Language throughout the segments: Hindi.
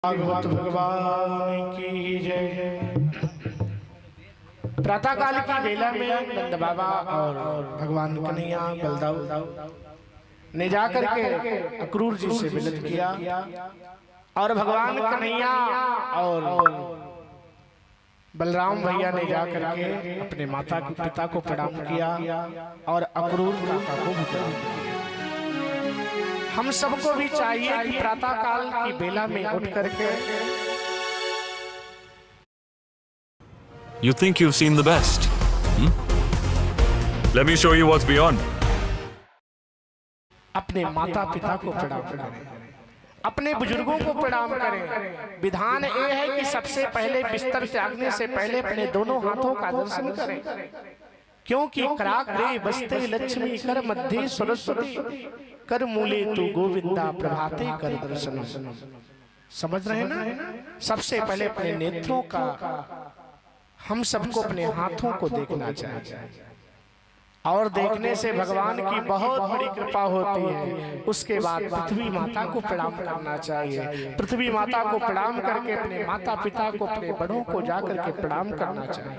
भागवत भगवान की जय। प्रातः काल की बेला में नंद बाबा और भगवान कन्हैया बलदाऊ ने जाकर के अक्रूर जी से विनती किया और भगवान कन्हैया और बलराम भैया ने जाकर के अपने माता के पिता को प्रणाम किया और अक्रूर काका को भी प्रणाम किया। हम सबको भी चाहिए कि प्रातः काल की बेला में उठ करके You think you've seen the best? Let me show you what's beyond. अपने माता पिता को प्रणाम करें, अपने बुजुर्गों को प्रणाम करें। विधान ये है कि सबसे पहले बिस्तर त्यागने से पहले अपने दोनों हाथों का दर्शन करें, क्योंकि कराग्रे बसते लक्ष्मी कर मध्य सरस्वती कर मूले तू गोविंदा प्रभाते कर दर्शन। समझ रहे ना? सबसे पहले अपने नेत्रों का हम सबको अपने हाथों को देखना चाहिए और देखने से भगवान की बहुत बड़ी कृपा होती है। उसके बाद पृथ्वी माता को प्रणाम करना चाहिए। पृथ्वी माता को प्रणाम करके अपने माता पिता को, अपने बड़ों को जाकर के प्रणाम करना चाहिए।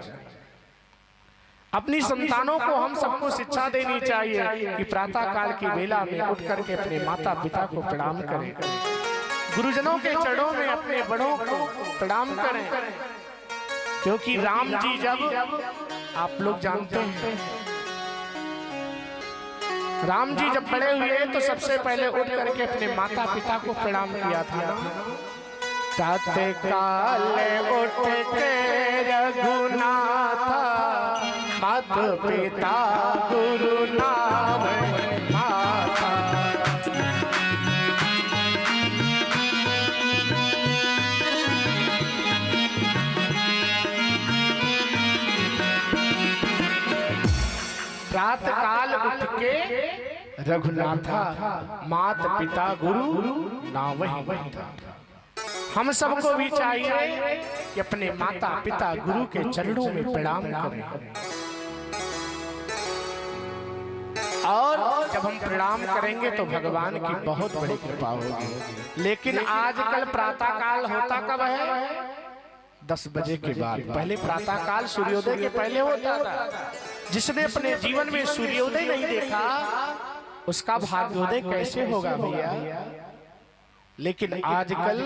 अपनी संतानों को हम सबको शिक्षा देनी चाहिए कि प्रातः काल की बेला में उठ करके अपने माता पिता को प्रणाम करें, गुरुजनों के चरणों में अपने बड़ों को प्रणाम करें, क्योंकि राम जी जब आप लोग जानते हैं राम जी जब बड़े हुए तो सबसे पहले उठ करके अपने माता पिता को प्रणाम किया था। प्रातः काल उठ के रघुनाथ माता पिता गुरु नाम माता। प्रातः काल उठ के रघुनाथा मात पिता गुरु नावहि माता। हम सबको भी चाहिए कि अपने माता पिता गुरु के चरणों में प्रणाम करें और जब हम प्रणाम करेंगे तो भगवान की बहुत बड़ी कृपा होगी। लेकिन आजकल प्रातः काल होता कब है? 10 बजे के बाद। पहले प्रातः काल सूर्योदय के पहले होता था। जिसने अपने जीवन में सूर्योदय नहीं देखा उसका भाग्योदय कैसे होगा भैया? लेकिन आजकल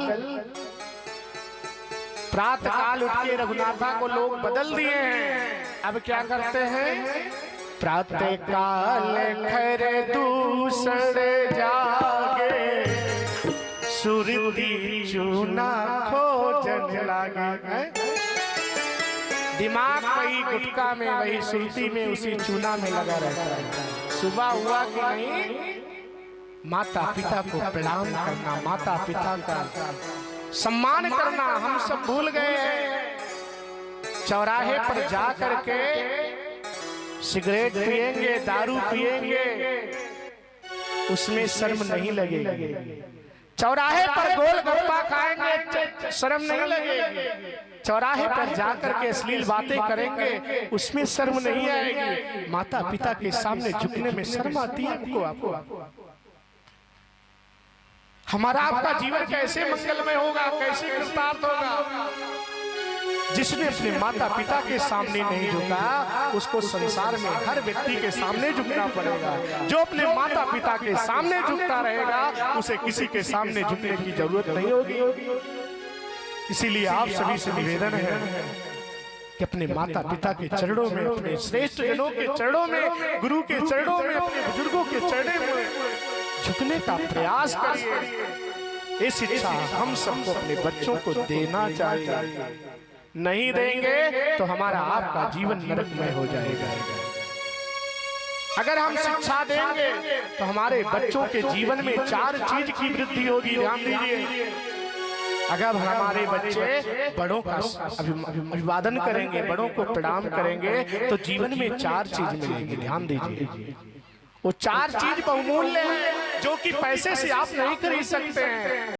प्रातः काल उठ के रघुनाथा को लोग बदल दिए हैं। अब क्या करते हैं? प्रातः काल खरे दूसरे जागे सुरती चूना खोजने लागे। दिमाग वही गुटका में, वही सुरती में, उसी चूना में लगा रहता है। सुबह हुआ कि नहीं माता पिता को प्रणाम करना, माता पिता का सम्मान करना हम सब भूल गए हैं। चौराहे पर जा करके सिगरेट पिएंगे, दारू पिएंगे, उसमें शर्म नहीं लगेगी। चौराहे पर गोलगप्पा खाएंगे, शर्म नहीं लगेगी। चौराहे पर जाकर के अश्लील बातें करेंगे, उसमें शर्म नहीं आएगी। माता पिता के सामने झुकने में शर्म आती है आपको। हमारा आपका जीवन कैसे मंगलमय होगा, कैसे कृतार्थ होगा? जिसने अपने माता पिता के सामने नहीं झुका उसको संसार में हर व्यक्ति के सामने झुकना पड़ेगा। जो अपने माता पिता के सामने झुकता रहेगा उसे किसी के सामने झुकने की जरूरत नहीं होगी। इसीलिए आप सभी से निवेदन है कि अपने माता पिता के चरणों में, अपने श्रेष्ठ जनों के चरणों में, गुरु के चरणों में, अपने बुजुर्गों के चरणों में झुकने का प्रयास करिए। ये शिक्षा हम सबको अपने बच्चों को देना चाहिए। नहीं देंगे तो हमारा आपका जीवन नरकमय हो जाएगा। अगर हम शिक्षा देंगे तो हमारे बच्चों के जीवन में 4 चीज की वृद्धि होगी। ध्यान दीजिए, अगर हमारे बच्चे बड़ों का अभिवादन करेंगे, बड़ों को प्रणाम करेंगे तो जीवन में 4 चीज मिलेगी। ध्यान दीजिए, वो 4 चीज बहुमूल्य है जो कि पैसे से आप नहीं खरीद सकते हैं।